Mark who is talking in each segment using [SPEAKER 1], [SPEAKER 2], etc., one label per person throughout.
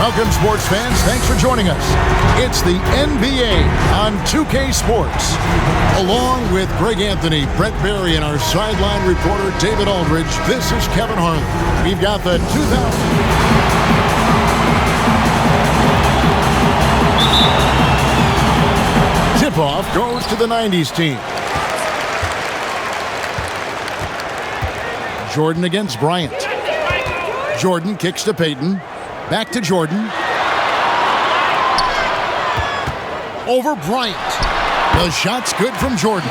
[SPEAKER 1] Welcome, sports fans. Thanks for joining us. It's the NBA on 2K Sports. Along with Greg Anthony, Brett Berry, and our sideline reporter, David Aldridge, this is Kevin Harlan. We've got the 2000 tip-off goes to the 90s team. Jordan against Bryant. Jordan kicks to Payton. Back to Jordan. Over Bryant. The shot's good from Jordan.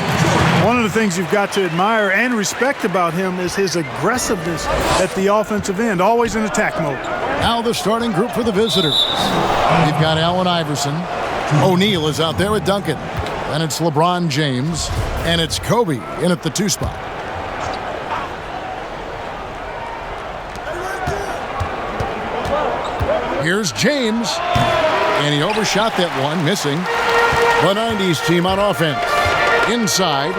[SPEAKER 2] One of the things you've got to admire and respect about him is his aggressiveness at the offensive end, always in attack mode.
[SPEAKER 1] Now the starting group for the visitors. We've got Allen Iverson. O'Neal is out there with Duncan. And it's LeBron James. And it's Kobe in at the 2 spot. Here's James, and he overshot that one, missing. The 90s team on offense. Inside.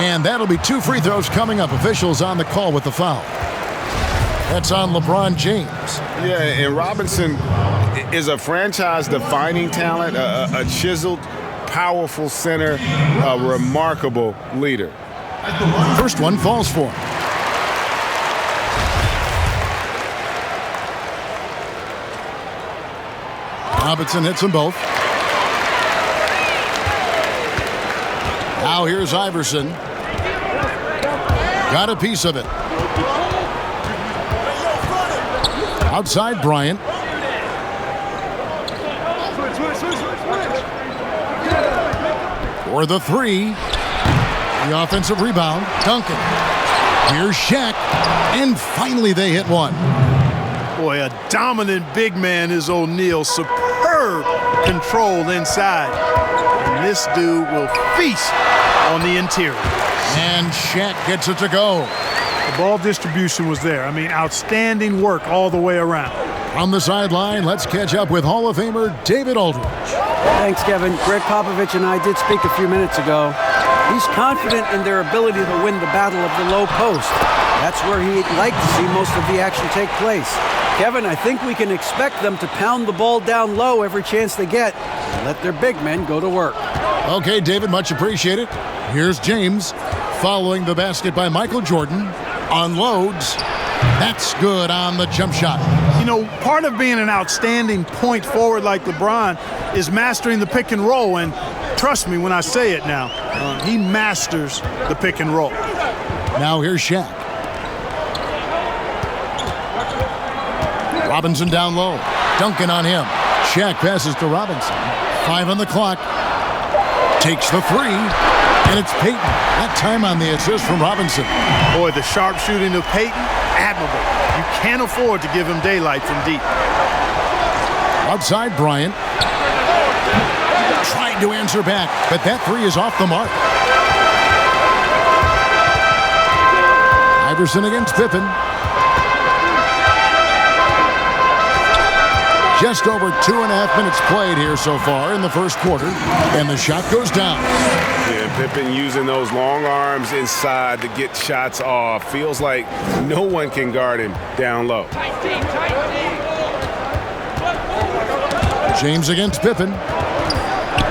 [SPEAKER 1] And that'll be 2 free throws coming up. Officials on the call with the foul. That's on LeBron James.
[SPEAKER 3] Yeah, and Robinson is a franchise-defining talent, a chiseled, powerful center, a remarkable leader.
[SPEAKER 1] First one falls for him. Robinson hits them both. Now here's Iverson. Got a piece of it. Outside Bryant. For the 3. The offensive rebound. Duncan. Here's Shaq. And finally they hit one.
[SPEAKER 2] Boy, a dominant big man is O'Neal. Superb control inside. And this dude will feast on the interior.
[SPEAKER 1] And Shaq gets it to go.
[SPEAKER 2] The ball distribution was there. I mean, outstanding work all the way around.
[SPEAKER 1] On the sideline, let's catch up with Hall of Famer David Aldridge.
[SPEAKER 4] Thanks, Kevin. Greg Popovich and I did speak a few minutes ago. He's confident in their ability to win the battle of the low post. That's where he'd like to see most of the action take place. Kevin, I think we can expect them to pound the ball down low every chance they get and let their big men go to work.
[SPEAKER 1] Okay, David, much appreciated. Here's James following the basket by Michael Jordan. Unloads. That's good on the jump shot.
[SPEAKER 2] You know, part of being an outstanding point forward like LeBron is mastering the pick and roll. And trust me when I say it now, he masters the pick and roll.
[SPEAKER 1] Now here's Shaq. Robinson down low. Duncan on him. Shaq passes to Robinson. 5 on the clock. Takes the 3. And it's Payton. That time on the assist from Robinson.
[SPEAKER 2] Boy, the sharp shooting of Payton, admirable. You can't afford to give him daylight from deep.
[SPEAKER 1] Outside Bryant. Trying to answer back, but that 3 is off the mark. Iverson against Pippen. Just over 2.5 minutes played here so far in the first quarter, and the shot goes down.
[SPEAKER 3] Yeah, Pippen using those long arms inside to get shots off. Feels like no one can guard him down low.
[SPEAKER 1] James against Pippen.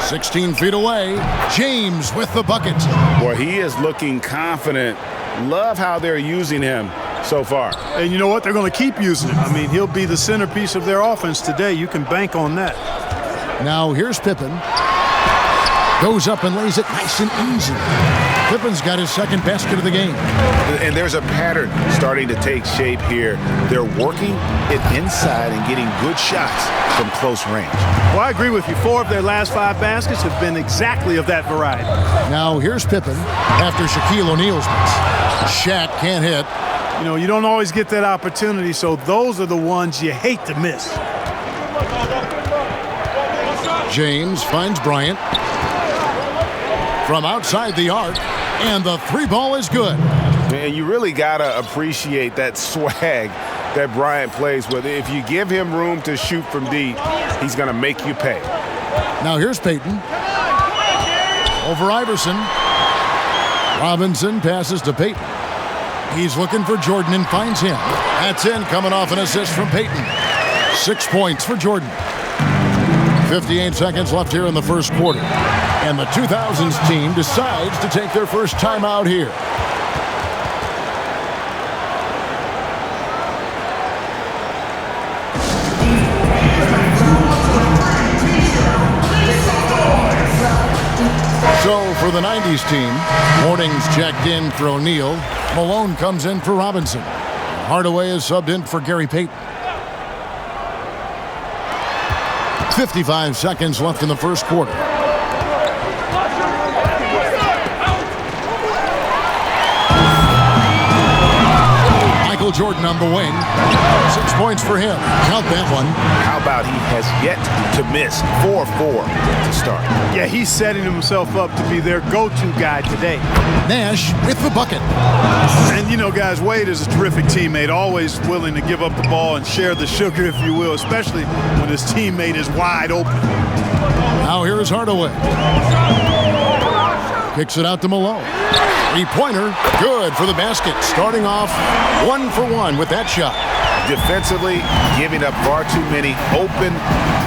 [SPEAKER 1] 16 feet away. James with the bucket.
[SPEAKER 3] Boy, he is looking confident. Love how they're using him so far.
[SPEAKER 2] And you know what? They're going to keep using him. I mean, he'll be the centerpiece of their offense today. You can bank on that.
[SPEAKER 1] Now here's Pippen. Goes up and lays it nice and easy. Pippen's got his second basket of the game.
[SPEAKER 3] And there's a pattern starting to take shape here. They're working it inside and getting good shots from close range.
[SPEAKER 2] Well, I agree with you. 4 of their last 5 baskets have been exactly of that variety.
[SPEAKER 1] Now here's Pippen after Shaquille O'Neal's miss. Shaq can't hit.
[SPEAKER 2] You know, you don't always get that opportunity, so those are the ones you hate to miss.
[SPEAKER 1] James finds Bryant from outside the arc, and the 3 ball is good.
[SPEAKER 3] And you really got to appreciate that swag that Bryant plays with. If you give him room to shoot from deep, he's going to make you pay.
[SPEAKER 1] Now here's Payton. Over Iverson. Robinson passes to Payton. He's looking for Jordan and finds him. That's in, coming off an assist from Payton. 6 points for Jordan. 58 seconds left here in the first quarter. And the 2000's team decides to take their first timeout here. So for the 90's team, Morning's checked in for O'Neal. Malone comes in for Robinson. Hardaway is subbed in for Gary Payton. 55 seconds left in the first quarter. Michael Jordan on the wing. 6 points for him. Count that one.
[SPEAKER 3] How about he has yet to miss 4-4 to start?
[SPEAKER 2] Yeah, he's setting himself up to be their go-to guy today.
[SPEAKER 1] Nash with the bucket.
[SPEAKER 2] And, you know, guys, Wade is a terrific teammate, always willing to give up the ball and share the sugar, if you will, especially when his teammate is wide open.
[SPEAKER 1] Now here is Hardaway. Kicks it out to Malone. Three-pointer, good for the basket. Starting off 1 for 1 with that shot.
[SPEAKER 3] Defensively, giving up far too many open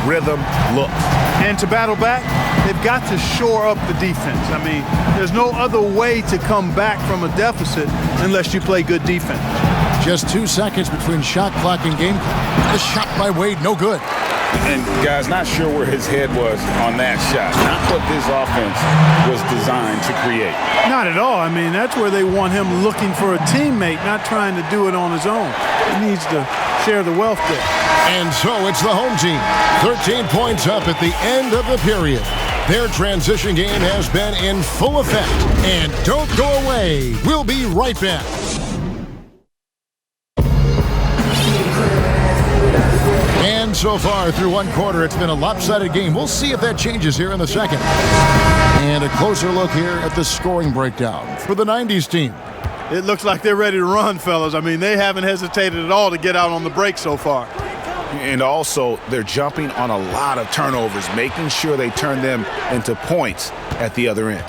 [SPEAKER 3] rhythm looks.
[SPEAKER 2] And to battle back, they've got to shore up the defense. I mean, there's no other way to come back from a deficit unless you play good defense.
[SPEAKER 1] Just 2 seconds between shot clock and game clock. The shot by Wade, no good.
[SPEAKER 3] And guys, not sure where his head was on that shot. Not what this offense was designed to create.
[SPEAKER 2] Not at all. I mean, that's where they want him looking for a teammate, not trying to do it on his own. He needs to share the wealth there.
[SPEAKER 1] And so it's the home team. 13 points up at the end of the period. Their transition game has been in full effect. And don't go away. We'll be right back. And so far through one quarter, it's been a lopsided game. We'll see if that changes here in the second. And a closer look here at the scoring breakdown for the 90's team.
[SPEAKER 2] It looks like they're ready to run, fellas. I mean, they haven't hesitated at all to get out on the break so far.
[SPEAKER 3] And also, they're jumping on a lot of turnovers, making sure they turn them into points at the other end.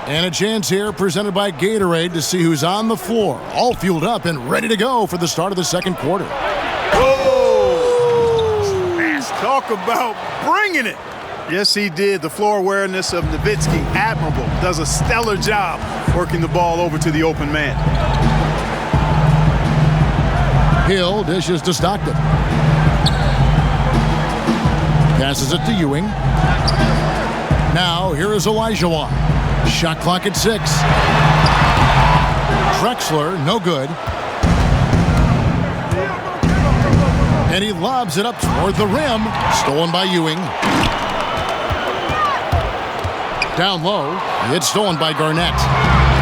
[SPEAKER 1] And a chance here presented by Gatorade to see who's on the floor, all fueled up and ready to go for the start of the second quarter.
[SPEAKER 2] Talk about bringing it. Yes, he did. The floor awareness of Nowitzki, admirable. Does a stellar job working the ball over to the open man.
[SPEAKER 1] Hill dishes to Stockton. Passes it to Ewing. Now, here is Olajuwon. Shot clock at 6. Drexler, no good. And he lobs it up toward the rim. Stolen by Ewing. Down low. It's stolen by Garnett.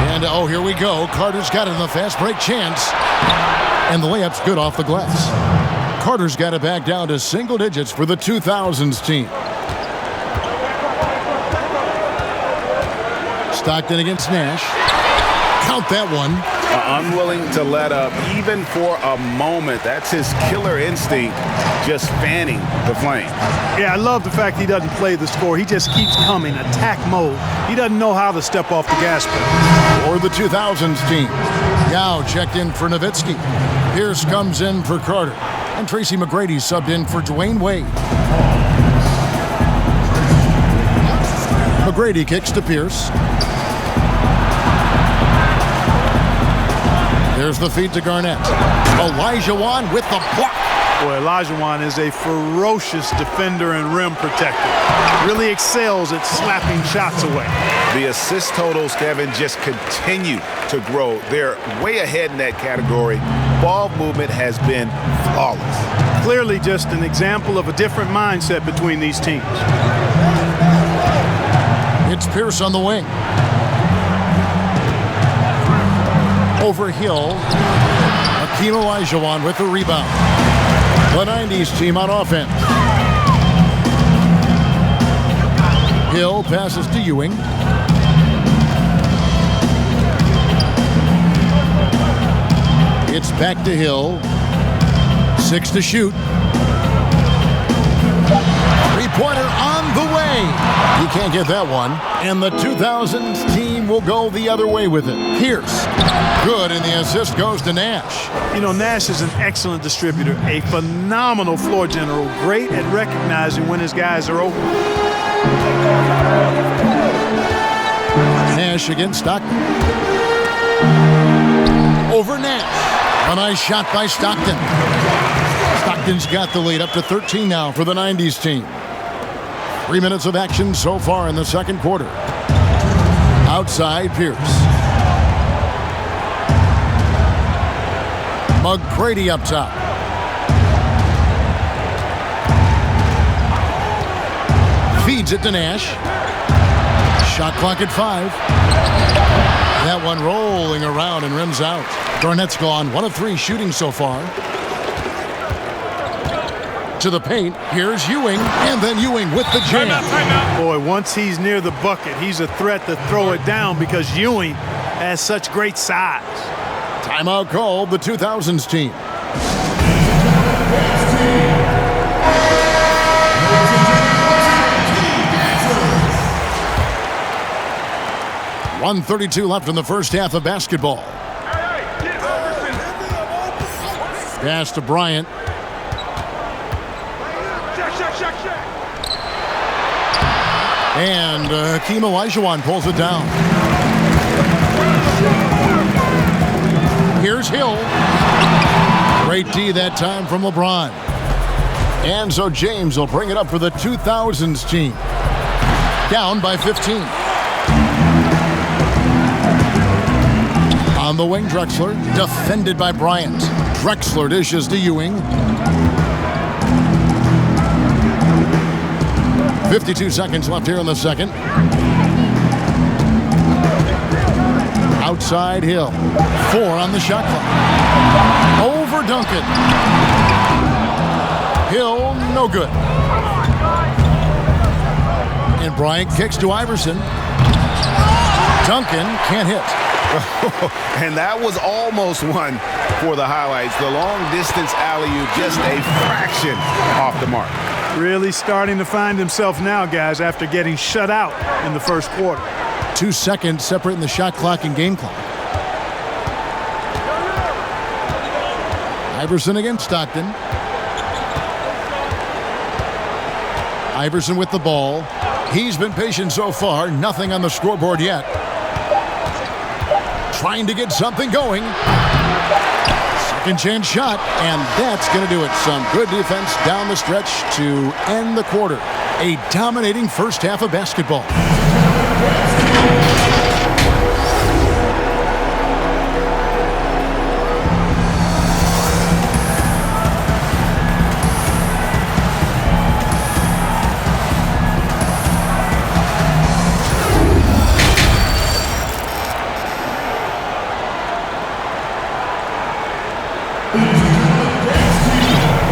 [SPEAKER 1] And, oh, here we go. Carter's got it in the fast break chance. And the layup's good off the glass. Carter's got it back down to single digits for the 2000's team. Stockton against Nash. Count that one.
[SPEAKER 3] Unwilling to let up even for a moment. That's his killer instinct, just fanning the flame.
[SPEAKER 2] Yeah, I love the fact he doesn't play the score. He just keeps coming, attack mode. He doesn't know how to step off the gas pedal.
[SPEAKER 1] Or the 2000's team. Yao checked in for Nowitzki. Pierce comes in for Carter. And Tracy McGrady subbed in for Dwayne Wade. McGrady kicks to Pierce. There's the feed to Garnett. Olajuwon with the block.
[SPEAKER 2] Boy, Olajuwon is a ferocious defender and rim protector. Really excels at slapping shots away.
[SPEAKER 3] The assist totals, Kevin, just continue to grow. They're way ahead in that category. Ball movement has been flawless.
[SPEAKER 2] Clearly just an example of a different mindset between these teams.
[SPEAKER 1] It's Pierce on the wing. Over Hill. Hakeem Olajuwon with the rebound. The 90's team on offense. Hill passes to Ewing. It's back to Hill. 6 to shoot. Three-pointer on the way. You can't get that one. And the 2000's team will go the other way with it. Pierce Good, and the assist goes to Nash.
[SPEAKER 2] You know, Nash is an excellent distributor, a phenomenal floor general, great at recognizing when his guys are open.
[SPEAKER 1] Nash against Stockton. Over Nash. A nice shot by Stockton. Stockton's got the lead up to 13 now for the 90s team. 3 minutes of action so far in the second quarter. Outside Pierce. McGrady up top. Feeds it to Nash. Shot clock at 5. That one rolling around and rims out. Garnett's gone 1 of 3 shooting so far. To the paint. Here's Ewing, and then Ewing with the jam.
[SPEAKER 2] Boy, once he's near the bucket, he's a threat to throw it down because Ewing has such great size.
[SPEAKER 1] Timeout called the 2000's team. .132 left in the first half of basketball. Pass to Bryant. And Hakeem Olajuwon pulls it down. Here's Hill. Great D that time from LeBron. And so James will bring it up for the 2000's team. Down by 15. On the wing, Drexler. Defended by Bryant. Drexler dishes to Ewing. 52 seconds left here in the second. Outside Hill. 4 on the shot clock. Over Duncan. Hill, no good. And Bryant kicks to Iverson. Duncan can't hit.
[SPEAKER 3] And that was almost one for the highlights. The long distance alley-oop, just a fraction off the mark.
[SPEAKER 2] Really starting to find himself now, guys, after getting shut out in the first quarter.
[SPEAKER 1] 2 seconds separating the shot clock and game clock. Iverson against Stockton. Iverson with the ball. He's been patient so far. Nothing on the scoreboard yet. Trying to get something going. Second chance shot, and that's going to do it. Some good defense down the stretch to end the quarter. A dominating first half of basketball.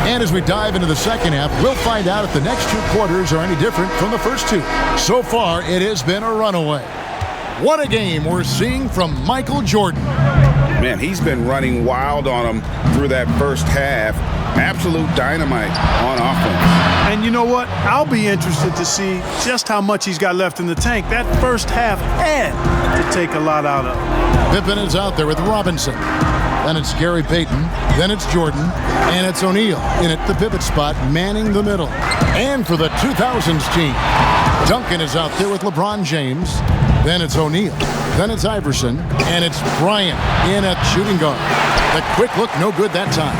[SPEAKER 1] And as we dive into the second half, we'll find out if the next 2 quarters are any different from the first 2. So far, it has been a runaway. What a game we're seeing from Michael Jordan.
[SPEAKER 3] Man, he's been running wild on him through that first half. Absolute dynamite on offense.
[SPEAKER 2] And you know what? I'll be interested to see just how much he's got left in the tank. That first half had to take a lot out of him.
[SPEAKER 1] Pippen is out there with Robinson. Then it's Gary Payton. Then it's Jordan. And it's O'Neal in at the pivot spot, manning the middle. And for the 2000's team, Duncan is out there with LeBron James. Then it's O'Neal. Then it's Iverson. And it's Bryant in at shooting guard. The quick look, no good that time.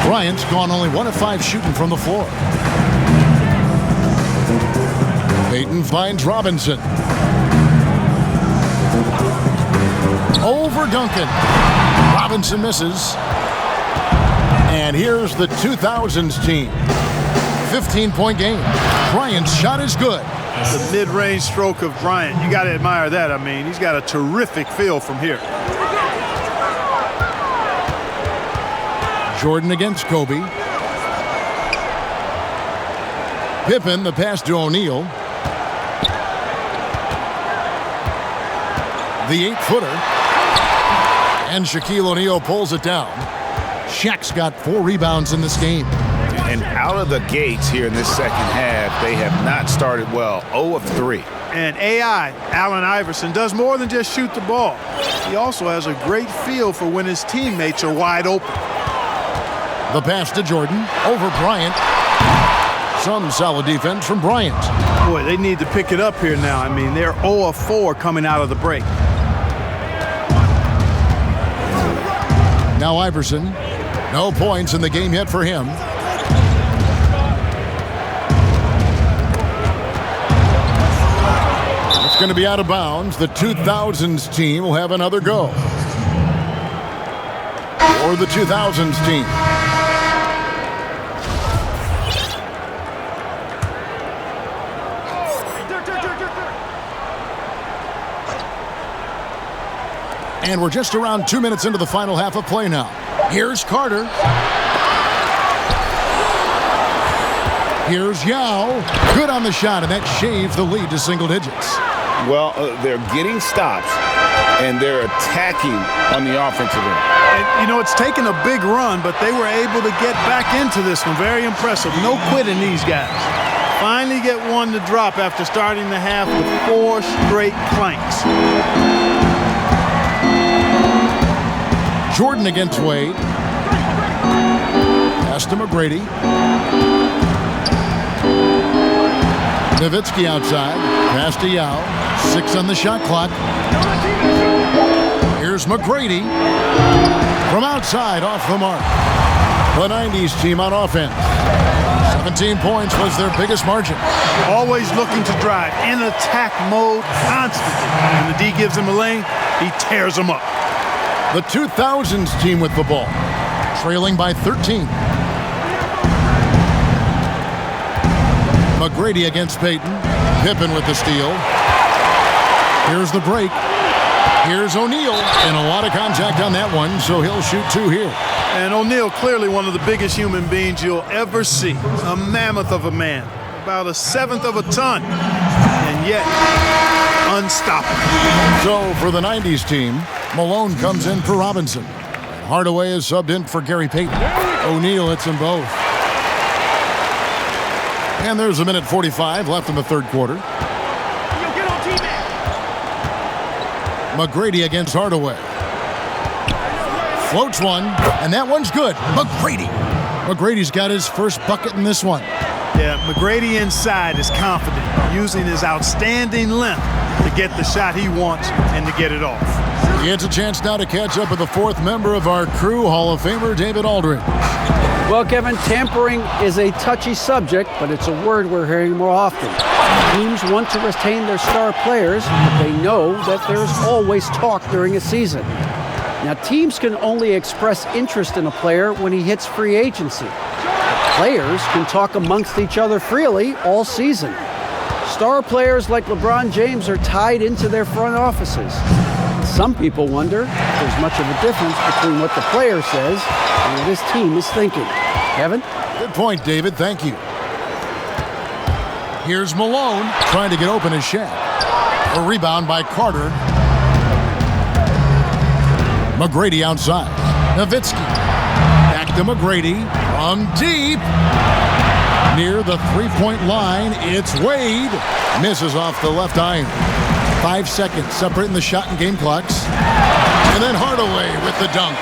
[SPEAKER 1] Bryant's gone only 1 of 5 shooting from the floor. Payton finds Robinson. Over Duncan. Robinson misses. And here's the 2000's team. 15-point game. Bryant's shot is good.
[SPEAKER 2] The mid-range stroke of Bryant, you got to admire that. I mean, he's got a terrific feel from here.
[SPEAKER 1] Jordan against Kobe. Pippen, the pass to O'Neal. The 8-footer. And Shaquille O'Neal pulls it down. Shaq's got 4 rebounds in this game.
[SPEAKER 3] And out of the gates here in this second half, they have not started well. 0 of 3.
[SPEAKER 2] And AI, Allen Iverson, does more than just shoot the ball. He also has a great feel for when his teammates are wide open.
[SPEAKER 1] The pass to Jordan over Bryant. Some solid defense from Bryant.
[SPEAKER 2] Boy, they need to pick it up here now. I mean, they're 0 of 4 coming out of the break.
[SPEAKER 1] Now Iverson. No points in the game yet for him. It's going to be out of bounds. The 2000's team will have another go. Or the 2000's team. And we're just around 2 minutes into the final half of play now. Here's Carter. Here's Yao. Good on the shot, and that shaves the lead to single digits.
[SPEAKER 3] Well, they're getting stops, and they're attacking on the offensive end.
[SPEAKER 2] And, you know, it's taken a big run, but they were able to get back into this one. Very impressive. No quitting these guys. Finally get one to drop after starting the half with 4 straight planks.
[SPEAKER 1] Jordan against Wade. Pass to McGrady. Nowitzki outside. Pass to Yao. 6 on the shot clock. Here's McGrady. From outside, off the mark. The 90's team on offense. 17 points was their biggest margin.
[SPEAKER 2] Always looking to drive in attack mode constantly. When the D gives him a lane, he tears them up.
[SPEAKER 1] The 2000's team with the ball, trailing by 13. McGrady against Payton. Pippen with the steal. Here's the break. Here's O'Neal. And a lot of contact on that one, so he'll shoot 2 here.
[SPEAKER 2] And O'Neal, clearly one of the biggest human beings you'll ever see. A mammoth of a man. About 1/7 of a ton. And yet, unstoppable.
[SPEAKER 1] So for the 90's team, Malone comes in for Robinson. Hardaway is subbed in for Gary Payton. O'Neal hits them both. And there's 1:45 left in the third quarter. McGrady against Hardaway. Floats one, and that one's good. McGrady. McGrady's got his first bucket in this one.
[SPEAKER 2] Yeah, McGrady inside is confident, using his outstanding length to get the shot he wants and to get it off.
[SPEAKER 1] He gets a chance now to catch up with the 4th member of our crew, Hall of Famer David Aldridge.
[SPEAKER 4] Well, Kevin, tampering is a touchy subject, but it's a word we're hearing more often. Teams want to retain their star players, but they know that there's always talk during a season. Now, teams can only express interest in a player when he hits free agency. Players can talk amongst each other freely all season. Star players like LeBron James are tied into their front offices. Some people wonder if there's much of a difference between what the player says and what his team is thinking. Kevin?
[SPEAKER 1] Good point, David. Thank you. Here's Malone trying to get open his Shaq. A rebound by Carter. McGrady outside. Nowitzki. Back to McGrady. From deep. Near the three-point line, it's Wade. Misses off the left iron. 5 seconds separating the shot and game clocks. And then Hardaway with the dunk.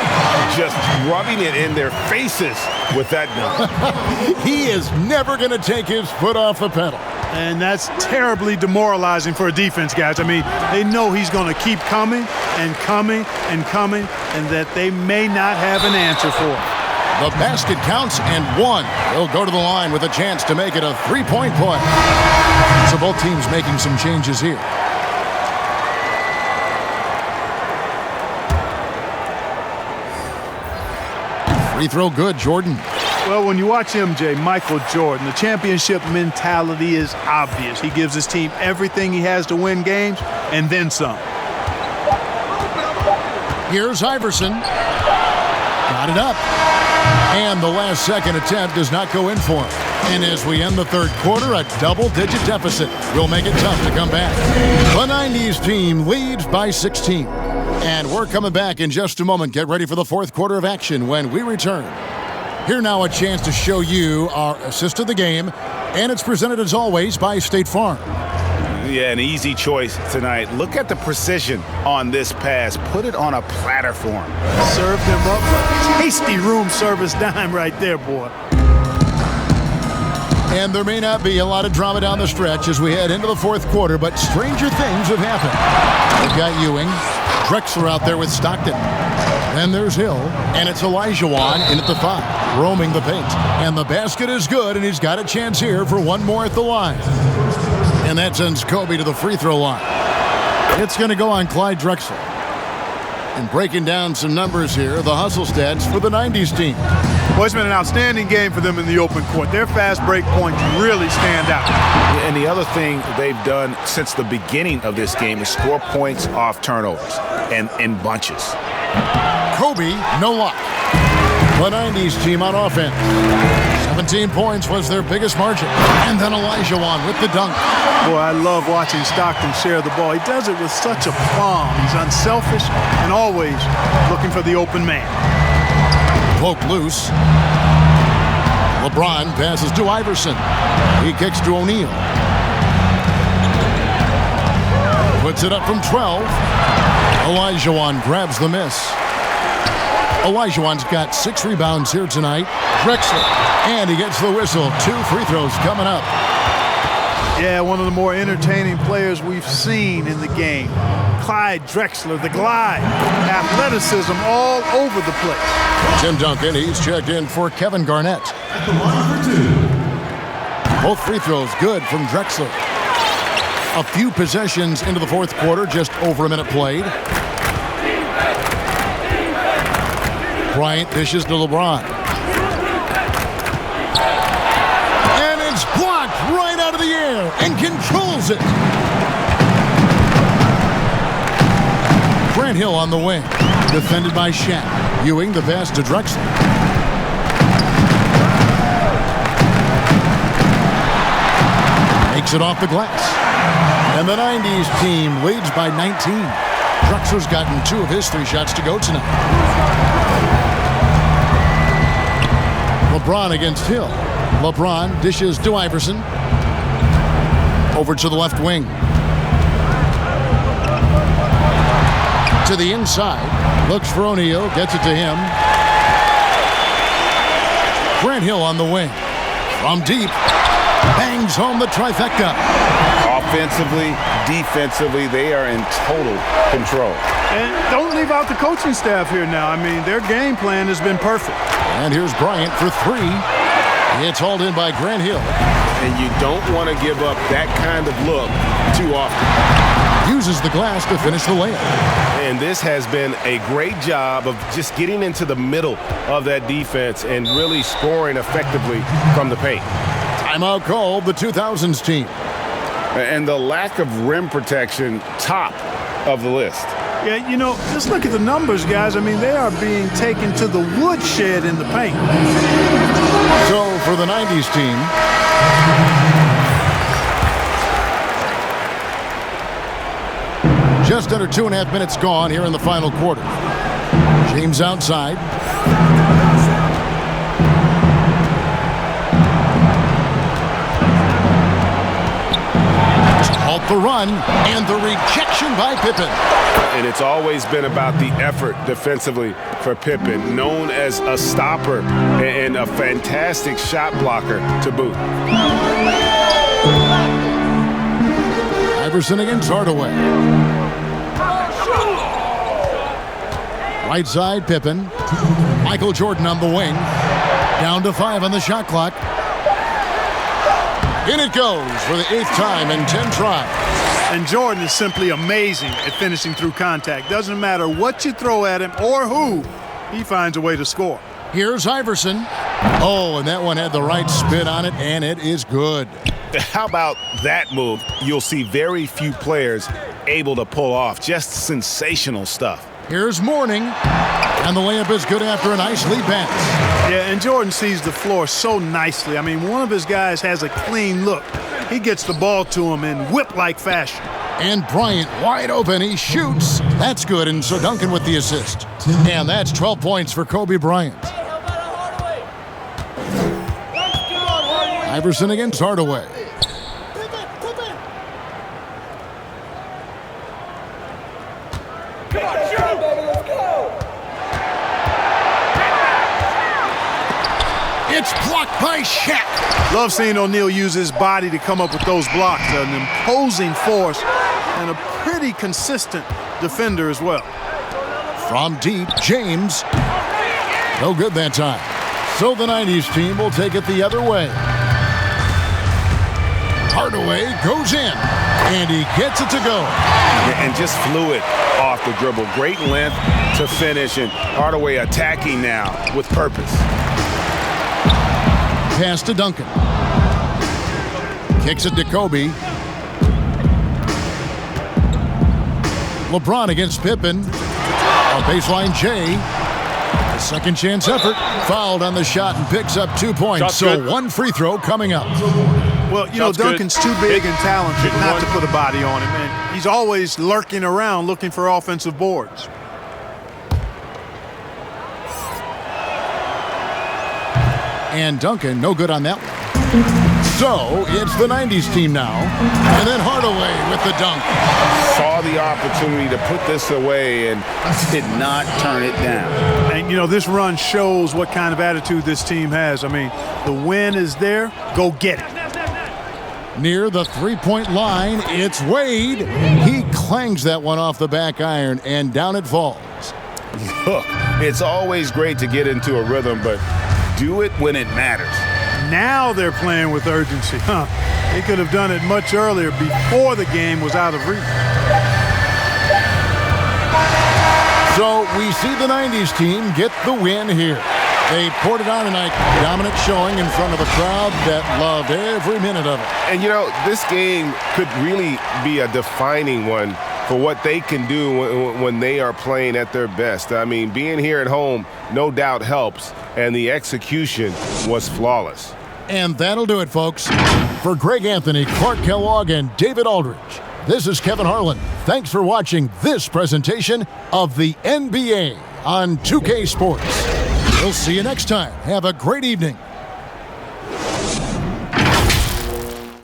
[SPEAKER 3] Just rubbing it in their faces with that dunk.
[SPEAKER 1] He is never going to take his foot off the pedal.
[SPEAKER 2] And that's terribly demoralizing for a defense, guys. I mean, they know he's going to keep coming and coming and coming, and that they may not have an answer for it.
[SPEAKER 1] The basket counts and 1. He'll go to the line with a chance to make it a 3-point play. So both teams making some changes here. Free throw good, Jordan.
[SPEAKER 2] Well, when you watch MJ, Michael Jordan, the championship mentality is obvious. He gives his team everything he has to win games, and then some.
[SPEAKER 1] Here's Iverson. Got it up. And the last second attempt does not go in for him. And as we end the third quarter, a double-digit deficit will make it tough to come back. The 90's team leads by 16. And we're coming back in just a moment. Get ready for the fourth quarter of action when we return. Here now a chance to show you our assist of the game, and it's presented as always by State Farm.
[SPEAKER 3] Yeah, an easy choice tonight. Look at the precision on this pass. Put it on a platter for him.
[SPEAKER 2] Served him up a tasty room service dime right there, boy.
[SPEAKER 1] And there may not be a lot of drama down the stretch as we head into the fourth quarter, but stranger things have happened. They've got Ewing, Drexler out there with Stockton. Then there's Hill, and it's Olajuwon in at the 5, roaming the paint. And the basket is good, and he's got a chance here for one more at the line. And that sends Kobe to the free throw line. It's going to go on Clyde Drexler. And breaking down some numbers here, the hustle stats for the 90s team.
[SPEAKER 2] Well, it's been an outstanding game for them in the open court. Their fast break points really stand out.
[SPEAKER 3] And the other thing they've done since the beginning of this game is score points off turnovers and in bunches.
[SPEAKER 1] Kobe, no luck. The 90s team on offense. 17 points was their biggest margin. And then Olajuwon with the dunk.
[SPEAKER 2] Boy, I love watching Stockton share the ball. He does it with such aplomb. He's unselfish and always looking for the open man.
[SPEAKER 1] Poke loose. LeBron passes to Iverson. He kicks to O'Neal. Puts it up from 12. Olajuwon grabs the miss. Olajuwon's got 6 rebounds here tonight. Drexler, and he gets the whistle. 2 free throws coming up.
[SPEAKER 2] Yeah, one of the more entertaining players we've seen in the game. Clyde Drexler, the glide. Athleticism all over the place.
[SPEAKER 1] Tim Duncan, he's checked in for Kevin Garnett. Both free throws good from Drexler. A few possessions into the fourth quarter, just over a minute played. Bryant dishes to LeBron. And it's blocked right out of the air and controls it. Grant Hill on the wing. Defended by Shaq. Ewing the pass to Drexler. Makes it off the glass. And the 90s team leads by 19. Drexler's gotten 2 of his 3 shots to go tonight. LeBron against Hill. LeBron dishes to Iverson. Over to the left wing. To the inside. Looks for O'Neal. Gets it to him. Grant Hill on the wing. From deep. Bangs home the trifecta.
[SPEAKER 3] Offensively, defensively, they are in total control.
[SPEAKER 2] And don't leave out the coaching staff here now. I mean, their game plan has been perfect.
[SPEAKER 1] And here's Bryant for 3. It's hauled in by Grant Hill.
[SPEAKER 3] And you don't want to give up that kind of look too often.
[SPEAKER 1] Uses the glass to finish the layup.
[SPEAKER 3] And this has been a great job of just getting into the middle of that defense and really scoring effectively from the paint.
[SPEAKER 1] Timeout called the 2000's team.
[SPEAKER 3] And the lack of rim protection, top of the list.
[SPEAKER 2] Yeah, you know, just look at the numbers, guys. I mean, they are being taken to the woodshed in the paint.
[SPEAKER 1] So for the 90s team, just under 2.5 minutes gone here in the final quarter. James outside. To halt the run, and the rejection by Pippen.
[SPEAKER 3] And it's always been about the effort defensively for Pippen, known as a stopper and a fantastic shot blocker to boot.
[SPEAKER 1] Iverson against Hardaway. Right side, Pippen. Michael Jordan on the wing. Down to 5 on the shot clock. In it goes for the 8th time in 10 tries.
[SPEAKER 2] And Jordan is simply amazing at finishing through contact. Doesn't matter what you throw at him or who, he finds a way to score.
[SPEAKER 1] Here's Iverson. Oh, and that one had the right spin on it, and it is good.
[SPEAKER 3] How about that move? You'll see very few players able to pull off. Just sensational stuff.
[SPEAKER 1] Here's Mourning, and the layup is good after a nice lead pass.
[SPEAKER 2] Yeah, and Jordan sees the floor so nicely. I mean, one of his guys has a clean look. He gets the ball to him in whip-like fashion.
[SPEAKER 1] And Bryant wide open. He shoots. That's good, and so Duncan with the assist. And that's 12 points for Kobe Bryant. Iverson against Hardaway. It's blocked by Shaq.
[SPEAKER 2] Love seeing O'Neal use his body to come up with those blocks. An imposing force and a pretty consistent defender as well.
[SPEAKER 1] From deep, James. No good that time. So the 90s team will take it the other way. Hardaway goes in, and he gets it to go.
[SPEAKER 3] And just fluid off the dribble. Great length to finish, and Hardaway attacking now with purpose.
[SPEAKER 1] Pass to Duncan. Kicks it to Kobe. LeBron against Pippen. A baseline J. A second chance effort. Fouled on the shot and picks up 2 points.
[SPEAKER 3] Shot's
[SPEAKER 1] so
[SPEAKER 3] good.
[SPEAKER 1] one free throw coming up.
[SPEAKER 2] Well, you know, Duncan's too big and talented not to put a body on him, and he's always lurking around looking for offensive boards.
[SPEAKER 1] And Duncan, no good on that one. So it's the 90s team now. And then Hardaway with the dunk.
[SPEAKER 3] Saw the opportunity to put this away and did not turn it down.
[SPEAKER 2] And, you know, this run shows what kind of attitude this team has. I mean, the win is there. Go get it.
[SPEAKER 1] Near the three-point line, it's Wade. He clangs that one off the back iron, and down it falls.
[SPEAKER 3] Look, it's always great to get into a rhythm, but do it when it matters.
[SPEAKER 2] Now they're playing with urgency. They could have done it much earlier before the game was out of reach.
[SPEAKER 1] So we see the 90s team get the win here. They poured it on tonight. Dominant showing in front of a crowd that loved every minute of it.
[SPEAKER 3] And, you know, this game could really be a defining one for what they can do when they are playing at their best. I mean, being here at home no doubt helps, and the execution was flawless.
[SPEAKER 1] And that'll do it, folks. For Greg Anthony, Clark Kellogg, and David Aldridge, this is Kevin Harlan. Thanks for watching this presentation of the NBA on 2K Sports. We'll see you next time. Have a great evening.